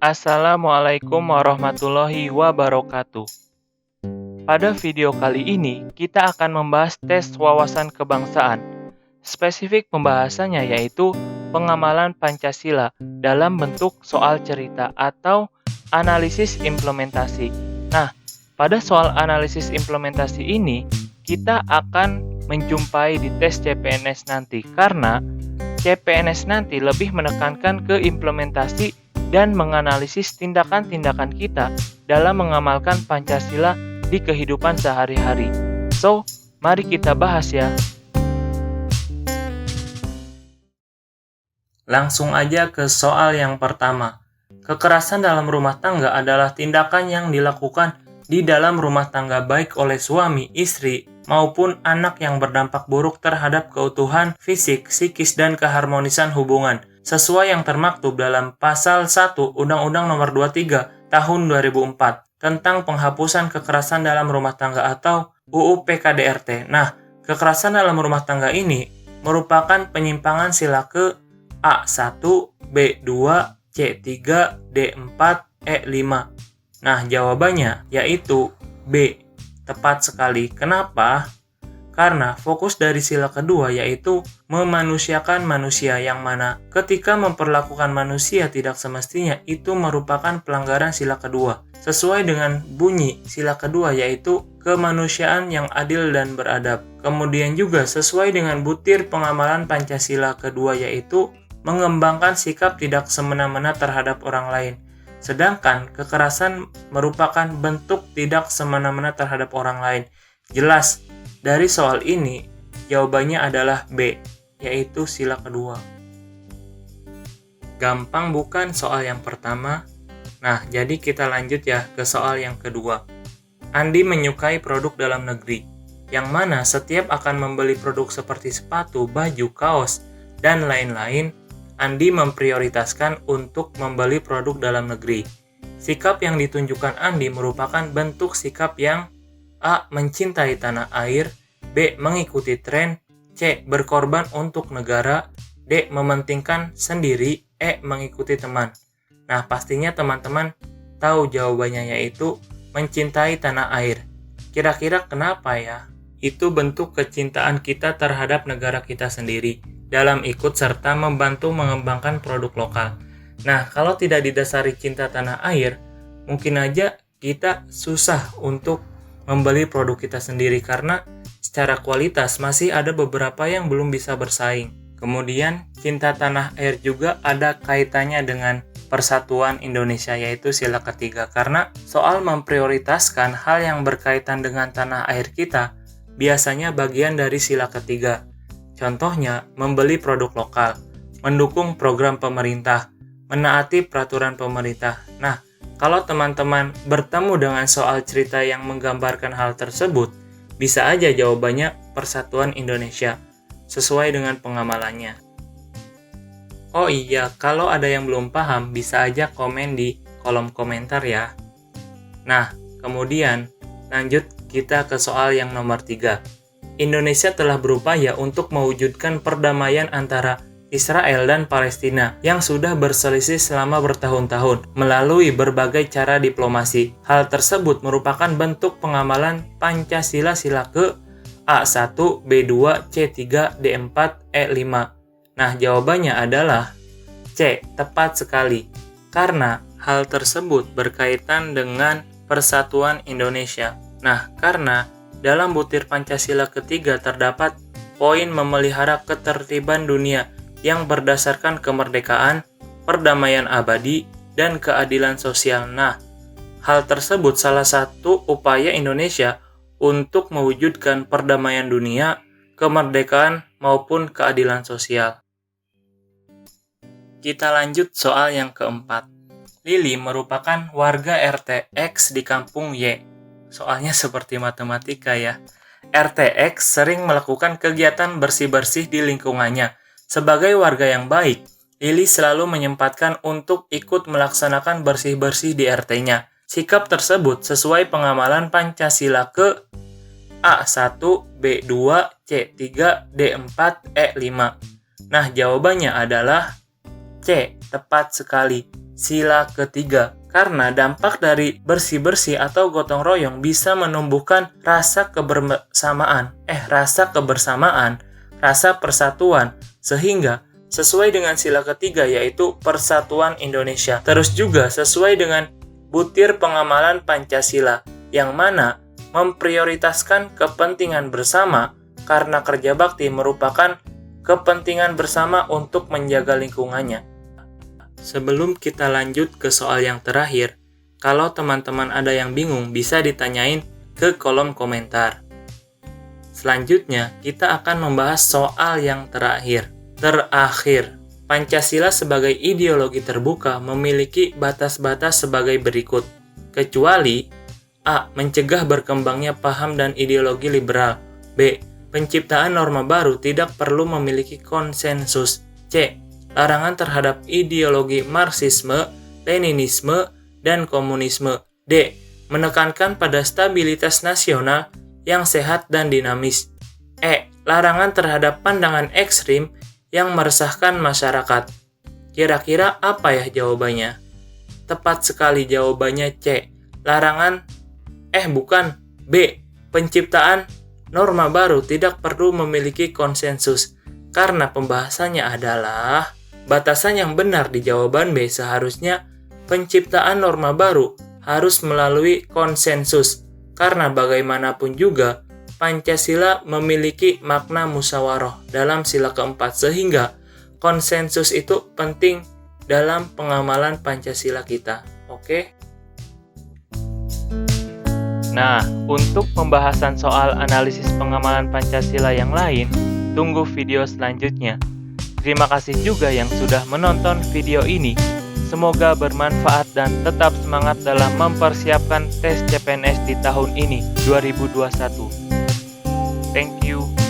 Assalamualaikum warahmatullahi wabarakatuh. Pada video kali ini, kita akan membahas tes wawasan kebangsaan. Spesifik pembahasannya yaitu pengamalan Pancasila dalam bentuk soal cerita atau analisis implementasi. Nah, pada soal analisis implementasi ini, kita akan menjumpai di tes CPNS nanti karena CPNS nanti lebih menekankan ke implementasi dan menganalisis tindakan-tindakan kita dalam mengamalkan Pancasila di kehidupan sehari-hari. So, mari kita bahas ya. Langsung aja ke soal yang pertama. Kekerasan dalam rumah tangga adalah tindakan yang dilakukan di dalam rumah tangga baik oleh suami, istri, maupun anak yang berdampak buruk terhadap keutuhan fisik, psikis, dan keharmonisan hubungan, sesuai yang termaktub dalam Pasal 1 Undang-Undang Nomor 23 Tahun 2004 tentang penghapusan kekerasan dalam rumah tangga atau UU PKDRT. Nah, kekerasan dalam rumah tangga ini merupakan penyimpangan sila ke A1, B2, C3, D4, E5. Nah, jawabannya yaitu B. Tepat sekali. Kenapa? Karena fokus dari sila kedua yaitu memanusiakan manusia, yang mana ketika memperlakukan manusia tidak semestinya itu merupakan pelanggaran sila kedua. Sesuai dengan bunyi sila kedua yaitu kemanusiaan yang adil dan beradab. Kemudian juga sesuai dengan butir pengamalan Pancasila kedua yaitu mengembangkan sikap tidak semena-mena terhadap orang lain. Sedangkan kekerasan merupakan bentuk tidak semena-mena terhadap orang lain. Jelas, dari soal ini jawabannya adalah B, yaitu sila kedua. Gampang bukan soal yang pertama? Nah, jadi kita lanjut ya ke soal yang kedua. Andi menyukai produk dalam negeri, yang mana setiap akan membeli produk seperti sepatu, baju, kaos, dan lain-lain, Andi memprioritaskan untuk membeli produk dalam negeri. Sikap yang ditunjukkan Andi merupakan bentuk sikap yang A. Mencintai tanah air, B. Mengikuti tren, C. Berkorban untuk negara, D. Mementingkan sendiri, E. Mengikuti teman. Nah, pastinya teman-teman tahu jawabannya yaitu mencintai tanah air. Kira-kira kenapa ya? Itu bentuk kecintaan kita terhadap negara kita sendiri dalam ikut serta membantu mengembangkan produk lokal. Nah, kalau tidak didasari cinta tanah air, mungkin aja kita susah untuk membeli produk kita sendiri karena secara kualitas masih ada beberapa yang belum bisa bersaing. Kemudian, cinta tanah air juga ada kaitannya dengan persatuan Indonesia yaitu sila ketiga, karena soal memprioritaskan hal yang berkaitan dengan tanah air kita biasanya bagian dari sila ketiga. Contohnya, membeli produk lokal, mendukung program pemerintah, menaati peraturan pemerintah. Nah, kalau teman-teman bertemu dengan soal cerita yang menggambarkan hal tersebut, bisa aja jawabannya Persatuan Indonesia, sesuai dengan pengamalannya. Oh iya, kalau ada yang belum paham, bisa aja komen di kolom komentar ya. Nah, kemudian lanjut kita ke soal yang nomor 3. Indonesia telah berupaya untuk mewujudkan perdamaian antara Israel dan Palestina yang sudah berselisih selama bertahun-tahun melalui berbagai cara diplomasi. Hal tersebut merupakan bentuk pengamalan Pancasila sila ke A1, B2, C3, D4, E5. Nah, jawabannya adalah C, tepat sekali. Karena hal tersebut berkaitan dengan persatuan Indonesia. Nah, karena dalam butir Pancasila ketiga terdapat poin memelihara ketertiban dunia yang berdasarkan kemerdekaan, perdamaian abadi, dan keadilan sosial. Nah, hal tersebut salah satu upaya Indonesia untuk mewujudkan perdamaian dunia, kemerdekaan, maupun keadilan sosial. Kita lanjut soal yang keempat. Lili merupakan warga RT X di kampung Y. Soalnya seperti matematika ya. RT X sering melakukan kegiatan bersih-bersih di lingkungannya. Sebagai warga yang baik, Lili selalu menyempatkan untuk ikut melaksanakan bersih-bersih di RT-nya. Sikap tersebut sesuai pengamalan Pancasila ke A1, B2, C3, D4, E5. Nah, jawabannya adalah C, tepat sekali. sila ketiga. Karena dampak dari bersih-bersih atau gotong royong bisa menumbuhkan rasa kebersamaan, rasa persatuan, sehingga sesuai dengan sila ketiga yaitu Persatuan Indonesia. Terus juga sesuai dengan butir pengamalan Pancasila, yang mana memprioritaskan kepentingan bersama karena kerja bakti merupakan kepentingan bersama untuk menjaga lingkungannya. Sebelum kita lanjut ke soal yang terakhir, kalau teman-teman ada yang bingung bisa ditanyain ke kolom komentar. Selanjutnya, kita akan membahas soal yang terakhir. Pancasila sebagai ideologi terbuka memiliki batas-batas sebagai berikut. Kecuali A. Mencegah berkembangnya paham dan ideologi liberal. B. Penciptaan norma baru tidak perlu memiliki konsensus. C. Larangan terhadap ideologi Marxisme, Leninisme, dan komunisme. D. Menekankan pada stabilitas nasional yang sehat dan dinamis. E. Larangan terhadap pandangan ekstrim yang meresahkan masyarakat. Kira-kira apa ya jawabannya? Tepat sekali jawabannya C. B. Penciptaan norma baru tidak perlu memiliki konsensus. Karena pembahasannya adalah batasan yang benar di jawaban B seharusnya penciptaan norma baru harus melalui konsensus. Karena bagaimanapun juga Pancasila memiliki makna musyawarah dalam sila keempat, sehingga konsensus itu penting dalam pengamalan Pancasila kita. Oke? Nah, untuk pembahasan soal analisis pengamalan Pancasila yang lain, tunggu video selanjutnya. Terima kasih juga yang sudah menonton video ini. Semoga bermanfaat dan tetap semangat dalam mempersiapkan tes CPNS di tahun ini, 2021. Thank you.